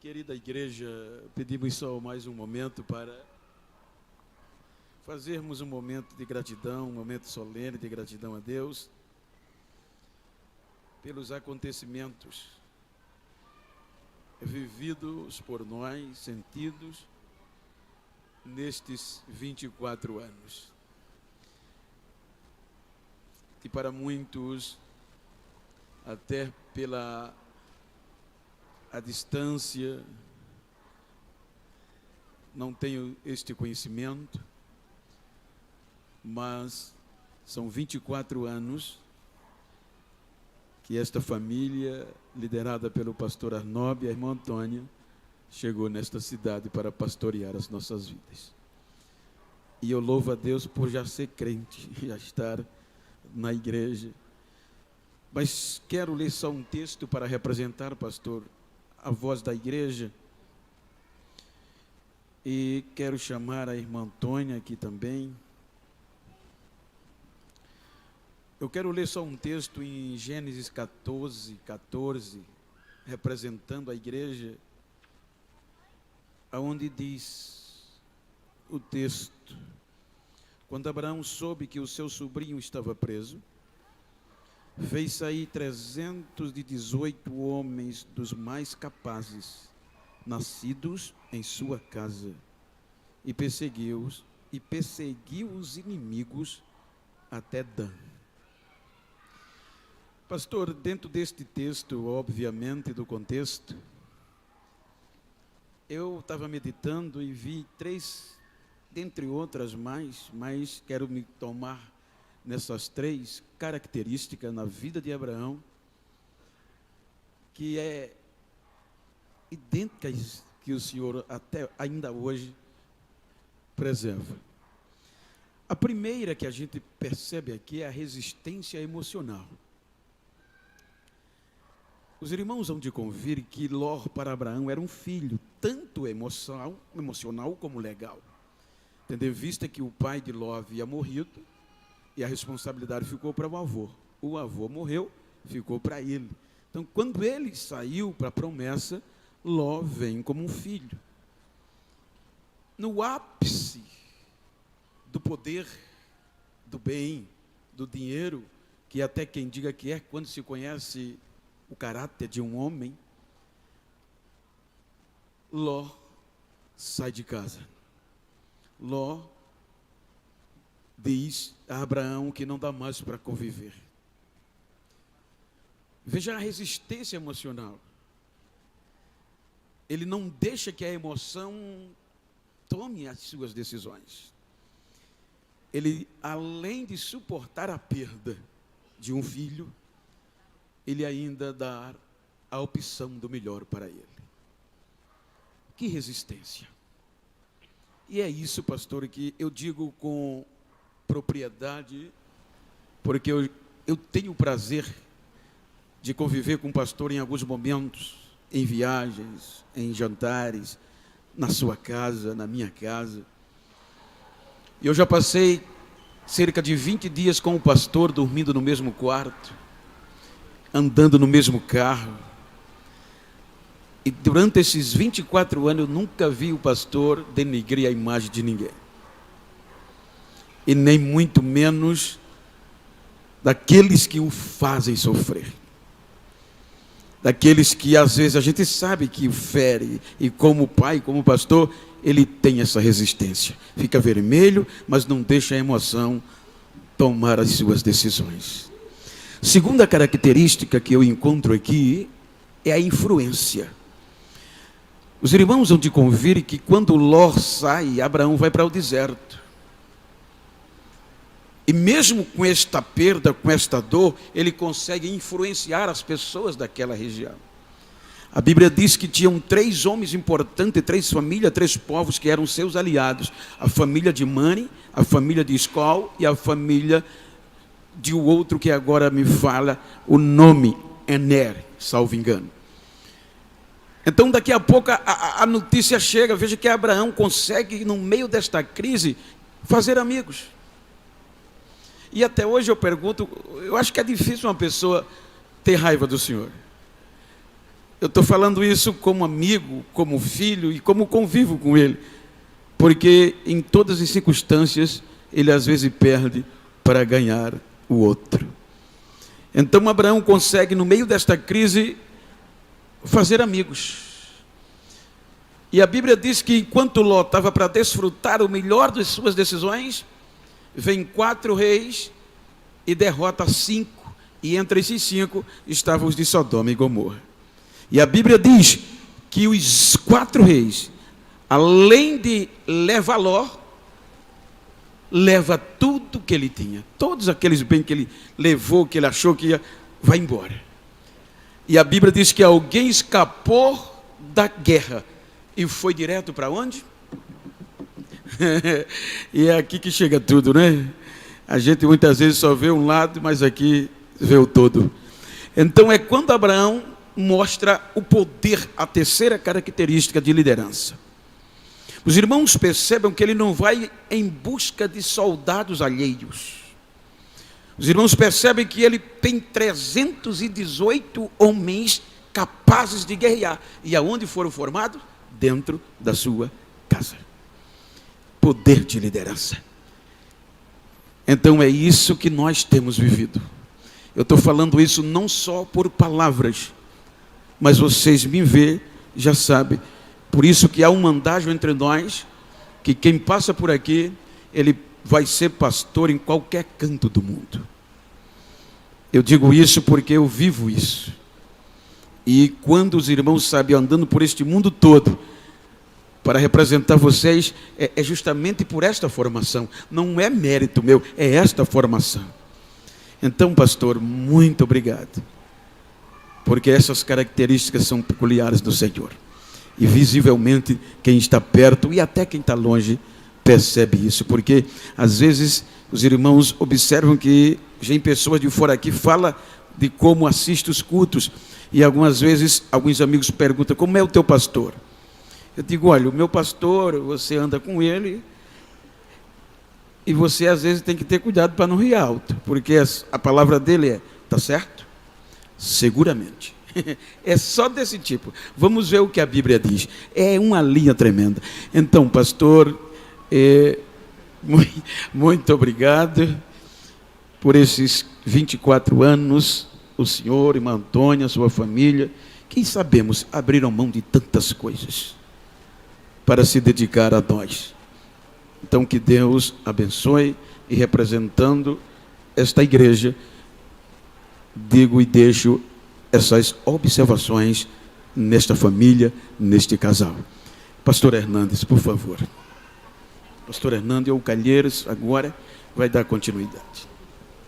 Querida igreja, pedimos só mais um momento para fazermos um momento de gratidão, um momento solene de gratidão a Deus pelos acontecimentos vividos por nós, sentidos nestes 24 anos. E para muitos, até pela a distância, não tenho este conhecimento, mas são 24 anos que esta família, liderada pelo pastor Arnob e a irmã Antônia, chegou nesta cidade para pastorear as nossas vidas. E eu louvo a Deus por já ser crente, já estar na igreja. Mas quero ler só um texto para representar, pastor, a voz da igreja, e quero chamar a irmã Antônia aqui também. Eu quero ler só um texto em Gênesis 14, representando a igreja, aonde diz o texto: quando Abraão soube que o seu sobrinho estava preso, fez sair 318 homens dos mais capazes, nascidos em sua casa, e perseguiu os inimigos até Dan. Pastor, dentro deste texto, obviamente do contexto, eu estava meditando e vi três, dentre outras mas quero me tomar nessas três características na vida de Abraão, que é idênticas que o Senhor até ainda hoje preserva. A primeira que a gente percebe aqui é a resistência emocional. Os irmãos hão de convir que Ló para Abraão era um filho, tanto emocional como legal. Tendo em vista que o pai de Ló havia morrido, e a responsabilidade ficou para o avô. O avô morreu, ficou para ele. Então, quando ele saiu para a promessa, Ló vem como um filho. No ápice do poder, do bem, do dinheiro, que até quem diga que é, quando se conhece o caráter de um homem, Ló sai de casa. Ló diz a Abraão que não dá mais para conviver. Veja a resistência emocional. Ele não deixa que a emoção tome as suas decisões. Ele, além de suportar a perda de um filho, ele ainda dá a opção do melhor para ele. Que resistência! E é isso, pastor, que eu digo com propriedade, porque eu tenho o prazer de conviver com o pastor em alguns momentos, em viagens, em jantares, na sua casa, na minha casa. E eu já passei cerca de 20 dias com o pastor, dormindo no mesmo quarto, andando no mesmo carro. E durante esses 24 anos, eu nunca vi o pastor denegrir a imagem de ninguém. E nem muito menos daqueles que o fazem sofrer. Daqueles que às vezes a gente sabe que o fere, e como pai, como pastor, ele tem essa resistência. Fica vermelho, mas não deixa a emoção tomar as suas decisões. Segunda característica que eu encontro aqui é a influência. Os irmãos hão de convir que quando Ló sai, Abraão vai para o deserto. E mesmo com esta perda, com esta dor, ele consegue influenciar as pessoas daquela região. A Bíblia diz que tinham 3 homens importantes, 3 famílias, 3 povos que eram seus aliados. A família de Mani, a família de Escol e a família de o outro que agora me fala o nome, Ener, salvo engano. Então daqui a pouco a notícia chega, veja que Abraão consegue, no meio desta crise, fazer amigos. E até hoje eu pergunto, eu acho que é difícil uma pessoa ter raiva do Senhor. Eu estou falando isso como amigo, como filho e como convivo com ele. Porque em todas as circunstâncias, ele às vezes perde para ganhar o outro. Então Abraão consegue, no meio desta crise, fazer amigos. E a Bíblia diz que enquanto Ló estava para desfrutar o melhor das suas decisões, vem 4 reis e derrota 5. E entre esses 5 estavam os de Sodoma e Gomorra. E a Bíblia diz que os 4 reis, além de levar Ló, leva tudo que ele tinha. Todos aqueles bens que ele levou, que ele achou que ia, vai embora. E a Bíblia diz que alguém escapou da guerra e foi direto para onde? E é aqui que chega tudo, né? A gente muitas vezes só vê um lado, mas aqui vê o todo. Então é quando Abraão mostra o poder, a terceira característica de liderança. Os irmãos percebam que ele não vai em busca de soldados alheios. Os irmãos percebem que ele tem 318 homens capazes de guerrear. E aonde foram formados? Dentro da sua casa. Poder de liderança. Então é isso que nós temos vivido. Eu estou falando isso não só por palavras, mas vocês me veem, já sabem. Por isso que há um mandágio entre nós, que quem passa por aqui, ele vai ser pastor em qualquer canto do mundo. Eu digo isso porque eu vivo isso. E quando os irmãos sabem, andando por este mundo todo, para representar vocês, é justamente por esta formação. Não é mérito meu, é esta formação. Então, pastor, muito obrigado. Porque essas características são peculiares do Senhor. E visivelmente quem está perto e até quem está longe percebe isso. Porque às vezes os irmãos observam que vem pessoas de fora aqui, fala de como assiste os cultos. E algumas vezes alguns amigos perguntam, como é o teu pastor? Eu digo, olha, o meu pastor, você anda com ele e você às vezes tem que ter cuidado para não rir alto. Porque a palavra dele é, tá certo? Seguramente. É só desse tipo. Vamos ver o que a Bíblia diz. É uma linha tremenda. Então, pastor, muito obrigado por esses 24 anos. O senhor, irmã Antônia, sua família, que sabemos, abriram mão de tantas coisas para se dedicar a nós. Então, que Deus abençoe e representando esta igreja, digo e deixo essas observações nesta família, neste casal. Pastor Hernandes, por favor. Pastor Hernandes ou Calheiros agora vai dar continuidade.